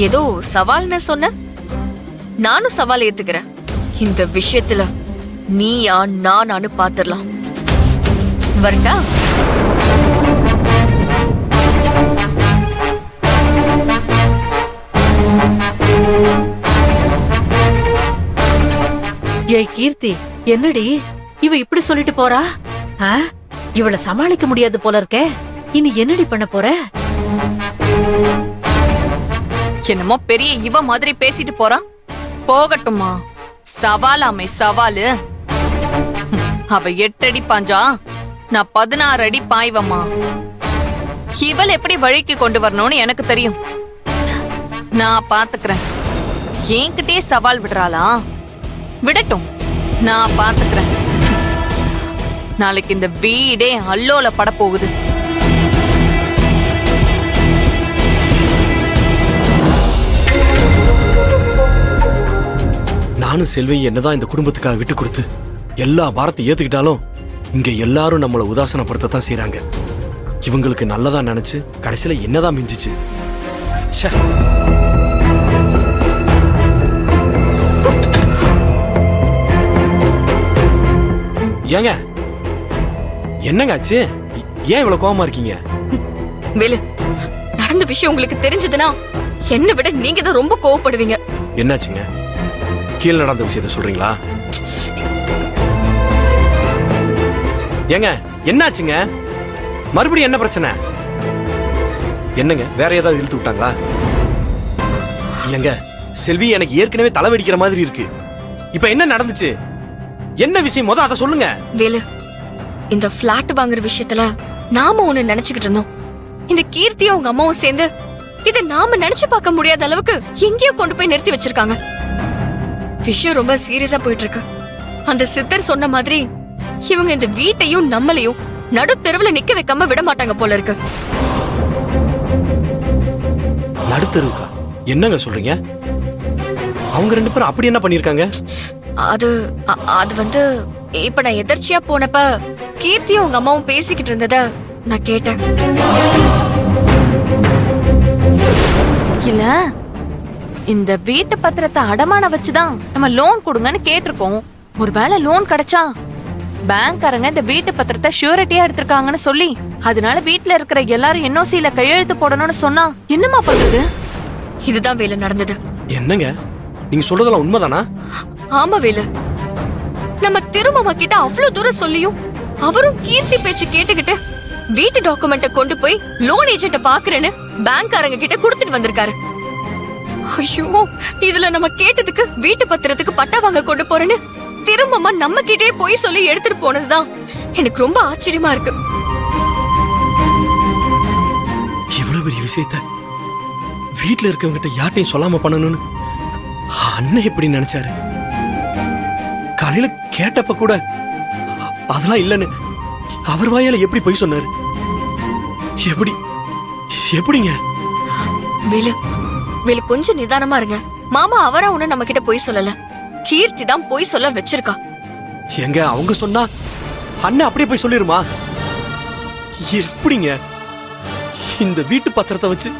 ஏதோ சவால்னு சொன்ன, நானும் சவால் ஏத்துக்கிறேன். இந்த விஷயத்துல நீயா நானு பாத்துடலாம். வரட்டா? ஏய் கீர்த்தி, என்னடி இவ இப்படி சொல்லிட்டு போறா? இவளை சமாளிக்க முடியாது போல இருக்கே. இனி என்னடி பண்ண போற? என்னமோ பெரிய இவ மாதிரி பேசிட்டு போறா. போகட்டுமா, சவாலாமே சவாலு. அவ 8 அடி பாஞ்சா நான் 16 அடி பாய்வம்மா. இவள் எப்படி வழிக்கு கொண்டு வரணும்னு எனக்கு தெரியும். நான் பாத்துக்கிறேன். என்கிட்டயே சவால் விடுறாளா? விடட்டும், நான் பாத்துக்கிறேன். நாளைக்கு இந்த வீடே அல்லோல பட போகுது. நானும் செல்வையும் என்னதான் இந்த குடும்பத்துக்காக விட்டு கொடுத்து எல்லா பாரத்தையும் ஏத்துக்கிட்டாலும் இங்க எல்லாரும் நம்மளை உதாசனப்படுத்தத்தான் செய்யறாங்க. இவங்களுக்கு நல்லதா நினைச்சு கடைசியில என்னதான் மிஞ்சிச்சு. ச்சே. ஏங்க, என்னங்க ஆச்சு? ஏன் இவ்வளவு கோவமா இருக்கீங்க? வேலு, நடந்த விஷயம் உங்களுக்கு தெரிஞ்சதுன்னா என்ன விட நீங்க தான் ரொம்ப கோவப்படுவீங்க. என்னாச்சுங்க? கீழே நடந்த விஷயத்த சொல்றீங்களா? ஏங்க, என்னாச்சுங்க? மறுபடியும் என்ன பிரச்சனை? என்னங்க, வேற ஏதாவது இழுத்து விட்டாங்களா? ஏங்க, செல்வி எனக்கு ஏற்கனவே தலைவடிக்கிற மாதிரி இருக்கு. இப்ப என்ன நடந்துச்சு? என்ன விஷயம்? அதை சொல்லுங்க. வேலு, இந்த பிளாட் வாங்குற விஷயத்துல நாம ஒண்ணு நினைச்சுக்கிட்டு இருந்தோம். இந்த கீர்த்தியும் அவங்க அம்மாவும் சேர்ந்து இதை நாம நினைச்சு பார்க்க முடியாத அளவுக்கு எங்கேயோ கொண்டு போய் நிறுத்தி வச்சிருக்காங்க. விஷயம் ரொம்ப சீரியஸா போயிட்டு இருக்கு. அந்த சித்தர் சொன்ன மாதிரி இவங்க இந்த வீட்டையும் நம்மளையும் நடு தெருவுல நிக்க வைக்காம விட மாட்டாங்க போல இருக்கு. நடுத்தருவுக்கா? என்னங்க சொல்றீங்க? அவங்க 2 பேரும் அப்படி என்ன பண்ணிருக்காங்க? அது வந்து இப்ப நான் எதர்ச்சியா போனப்ப கீர்த்தியும் உங்க அம்மாவும் பேசிக்கிட்டு இருந்தத நான் கேட்டேன். இல்ல, இந்த வீட்டு பத்திரத்தை அடமான வச்சுதான் நம்ம லோன் கொடுங்கன்னு கேட்டிருக்கோம். ஒருவேளை லோன் கிடைச்சா பேங்க்காரங்க இந்த வீட்டு பத்திரத்தை ஷூரிட்டியா எடுத்திருக்காங்கன்னு சொல்லி அதனால வீட்டுல இருக்கிற எல்லாரும் என்ஓசில கையெழுத்து போடணும்னு சொன்னா என்னமா பண்றது? இதுதான் வேலை நடந்தது. என்னங்க நீங்க சொல்றதெல்லாம் உண்மைதானா? ஆமா வேலு, நம்ம திருமாமா கிட்ட அவ்வளவு தூரம் சொல்லியும் அவரும் கீர்த்தி பேச்சு கேட்டுக்கிட்டு வீட்டு டாக்குமெண்ட கொண்டு போய் லோன் ஏஜென்ட்ட பாக்குறேன்னு பேங்க்காரங்க கிட்ட கொடுத்துட்டு வந்திருக்காரு. ஐயோ, இதுல நம்ம கேட்டதுக்கு வீட்டு பத்திரத்துக்கு பட்டா வாங்க கொண்டு போறேன்னு திருமாமா நம்ம கிட்டே போய் சொல்லி எடுத்துட்டு போனதுதான் எனக்கு ரொம்ப ஆச்சரியமா இருக்கு. இவ்வளவு பெரிய விஷயத்த வீட்டுல இருக்கவங்க கிட்ட யார்ட்டையும் சொல்லாம பண்ணணும்னு அண்ணன் எப்படி நினைச்சாரு? காலையில கேட்டப்ப கூட அதெல்லாம் இல்லன்னு அவர் வாயால எப்படி போய் சொன்னாரு? எப்படிங்க? வேலு, வேலு கொஞ்சம் நிதானமா இருங்க. மாமா அவரா ஒண்ணு நம்ம கிட்ட போய் சொல்லல, கீர்த்தி தான் போய் சொல்ல வச்சிருக்கா. எங்க அவங்க சொன்னா அண்ணன் அப்படியே போய் சொல்லிருமா? எப்படிங்க இந்த வீட்டு பத்திரத்தை வச்சு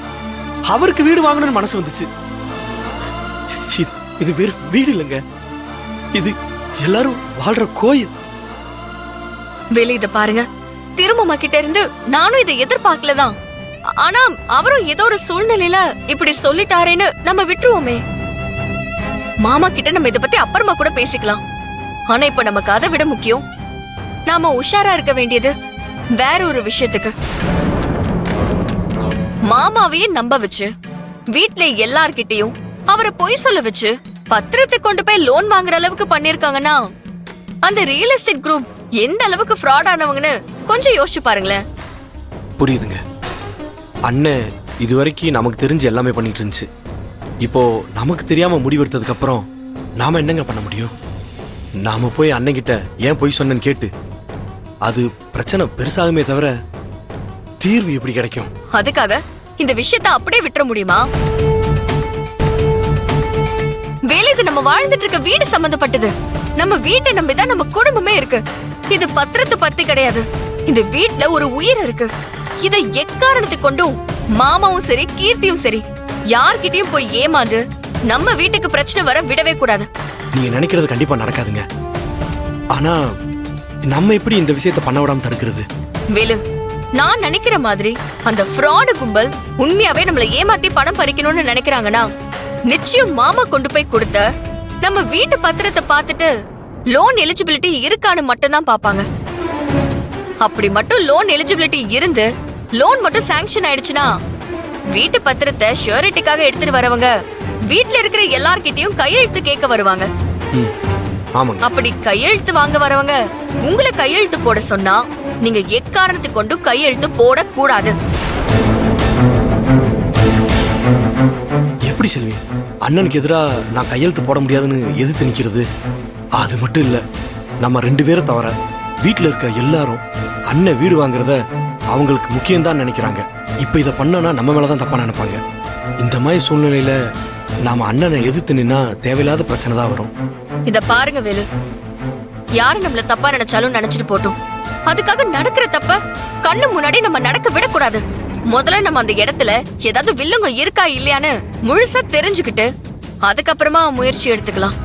அவருக்கு வீடு வாங்கணும்னு மனசு வந்துச்சு? இது வேறு வீடு இல்லைங்க, இது எல்லாரும் வாழ்ற கோயில். வேலு, இத பாருங்க, திருமாமா கிட்ட இருந்து நானும் இதை எதிர்பார்க்கலதான். ஆனா அவரும் ஏதோ ஒரு சூழ்நிலையில இப்படி சொல்லிட்டாரேன்னு நம்ம விட்டுருவோமே. மாமா கிட்ட நம்ம இத பத்தி அப்புறமா கூட பேசிக்கலாம். ஆனா இப்ப நமக்கு அதை விட முக்கியம், நாம உஷாரா இருக்க வேண்டியது வேற ஒரு விஷயத்துக்கு. மாமாவையே நம்ப வச்சு வீட்ல எல்லார்கிட்டயும் அவரை பொய் சொல்ல வச்சு பத்திரத்தை கொண்டு போய் லோன் வாங்குற அளவுக்கு பண்ணிருக்காங்கன்னா அந்த ரியல் எஸ்டேட் குரூப் எந்த அளவுக்கு ஃப்ராட் ஆனவங்கன்னு கொஞ்சம் யோசிச்சு பாருங்களேன். புரியுதுங்க. அண்ணன் இதுவரைக்கும் நமக்கு தெரிஞ்சு எல்லாமே பண்ணிட்டு இருந்துச்சு. இப்போ நமக்கு தெரியாம முடிவெடுத்ததுக்கு அப்புறம் நாம என்னங்க பண்ண முடியும்? நாம போய் அண்ணன் கிட்ட ஏன் போய் சொன்னேன்னு கேட்டு அது பிரச்சனை பெருசாகுமே தவிர தீர்வு எப்படி கிடைக்கும்? அதுக்காக இந்த விஷயத்தை அப்படியே விட்டுற முடியுமா? வேலை, இது நம்ம வாழ்ந்துட்டு இருக்க வீடு சம்பந்தப்பட்டது. நம்ம வீட்டை நம்பிதான் நம்ம குடும்பமே இருக்கு. இது பத்திரத்தை பத்தி கிடையாது. இந்த வீட்ல ஒரு உயிர் இருக்கு. இதை எக்காரணத்தை கொண்டும் மாமாவும் சரி கீர்த்தியும் சரி யார்கிட்டயும் போய் ஏமாந்து நம்ம வீட்டுக்கு பிரச்சனை வர விடவே கூடாது. நீங்க நினைக்கிறது கண்டிப்பா நடக்காதுங்க. ஆனா நம்ம எப்படி இந்த விஷயத்தை பண்ண விடாம தடுக்கிறது? வேலு, நான் நினைக்கிற மாதிரி அந்த ஃப்ராடு கும்பல் உண்மையாவே நம்மள ஏமாத்தி பணம் பறிக்கணும்னு நினைக்கிறாங்கன்னா நிச்சயம் மாமா கொண்டு போய் கொடுத்த நம்ம வீட்டு பத்திரத்தை பார்த்துட்டு லோன் எலிஜிபிலிட்டி இருக்கான்னு மட்டும் தான் பாப்பாங்க. அப்படி மட்டும் லோன் எலிஜிபிலிட்டி இருந்து லோன் மட்டும் சாங்ஷன் ஆயிடுச்சுன்னா வீட்டு பத்திரத்தை ஷூரிட்டிக்காக எடுத்துட்டு வரவங்க வீட்ல இருக்கிற எல்லார்கிட்டயும் கையெழுத்து கேட்க வருவாங்க. ஆமாங்க. அப்படி கையெழுத்து வாங்க வரவங்க உங்களை கையெழுத்து போட சொன்னா நீங்க எக்காரணத்தை கொண்டு கையெழுத்து போடக்கூடாது. எப்படி செல்வி, அண்ணனுக்கு எதிரா நான் கையெழுத்து போட முடியாதுன்னு எதிர்த்து நிக்கிறது? அது மட்டும் இல்ல, நம்ம 2 பேரை தவிர வீட்டுல இருக்க எல்லாரும் அண்ணன் வீடு வாங்குறத அவங்களுக்கு முக்கியம்தான் நினைக்கிறாங்க. இப்ப இதை பண்ணனா நம்ம மேலதான் தப்பா நினைப்பாங்க. இந்த மாதிரி சூழ்நிலையில நாம அண்ணனை எதிர்த்து நின்னா தேவையில்லாத பிரச்சனை தான் வரும். இத பாருங்க வேலு, யாரு நம்மள தப்பா நினைச்சாலும் நினைச்சிட்டு போட்டோம். அதுக்காக நடக்கிற தப்ப கண்ணு முன்னாடி நம்ம நடக்க விடக்கூடாது. முதல்ல நம்ம அந்த இடத்துல ஏதாவது வில்லங்க இருக்கா இல்லையான்னு முழுசா தெரிஞ்சுக்கிட்டு அதுக்கப்புறமா முயற்சி எடுத்துக்கலாம்.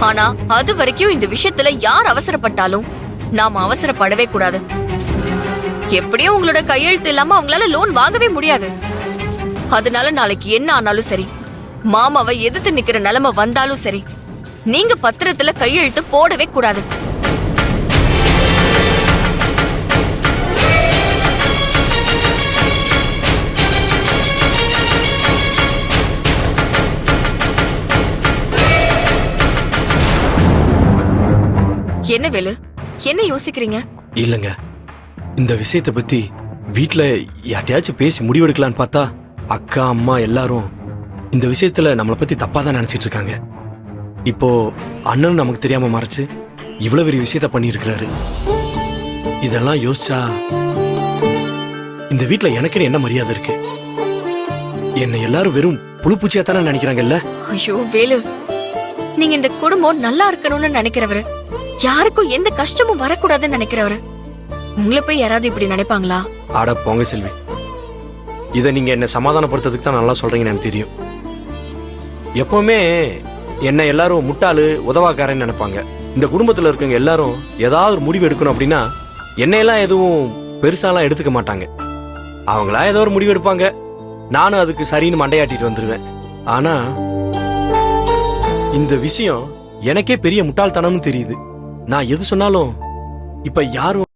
ஆனா அது வரைக்கும் இந்த விஷயத்துல யார் அவசரப்பட்டாலும் நாம அவசரப்படவே கூடாது. எப்படியும் உங்களோட கையெழுத்து இல்லாம அவங்களால லோன் வாங்கவே முடியாது. அதனால நாளைக்கு என்ன ஆனாலும் சரி, மாமாவை எதிர்த்து நிக்கிற நிலைமை வந்தாலும் சரி, நீங்க பத்திரத்துல கையெழுத்து போடவே கூடாது. என்ன வேலு, என்ன யோசிக்கிறீங்க? இல்லங்க, இந்த விஷயத்தை பத்தி வீட்டுல யார்ட்டையாச்சும் பேசி முடிவெடுக்கலான்னு பார்த்தா அக்கா அம்மா எல்லாரும் இந்த விஷயத்துல நம்மளை பத்தி தப்பா தான் நினைச்சிட்டு இருக்காங்க. இப்போ அண்ணனும் நமக்கு தெரியாம மறைச்சு இவ்வளவு பெரிய விஷயத்த பண்ணியிருக்கிறாரு. இதெல்லாம் யோசிச்சா இந்த வீட்டுல எனக்குன்னு என்ன மரியாதை இருக்கு? என்னை எல்லாரும் வெறும் புழுப்பூச்சியா தானே நினைக்கிறாங்கல்ல? ஐயோ வேலு, நீங்க இந்த குடும்பம் நல்லா இருக்கணும்னு நினைக்கிறவரு, யாருக்கும் எந்த கஷ்டமும் வரக்கூடாதுன்னு நினைக்கிறவரு, உங்களை போய் யாராவது இப்படி நினைப்பாங்களா? ஆட போங்க செல்வி, இதை நீங்க என்ன சமாதானப்படுத்துறதுக்கு தான் நல்லா சொல்றீங்கன்னு எனக்கு தெரியும். எப்பவுமே என்ன எல்லாரும் முட்டாளு உதவாக்காரன்னு நினைப்பாங்க. இந்த குடும்பத்துல இருக்கவங்க எல்லாரும் ஏதாவது ஒரு முடிவு எடுக்கணும் அப்படின்னா என்னையெல்லாம் எதுவும் பெருசாலாம் எடுத்துக்க மாட்டாங்க. அவங்களா ஏதோ ஒரு முடிவு எடுப்பாங்க, நானும் அதுக்கு சரின்னு மண்டையாட்டிட்டு வந்துருவேன். ஆனா இந்த விஷயம் எனக்கே பெரிய முட்டாள்தனம்னு தெரியுது. நான் எது சொன்னாலும் இப்ப யாரும்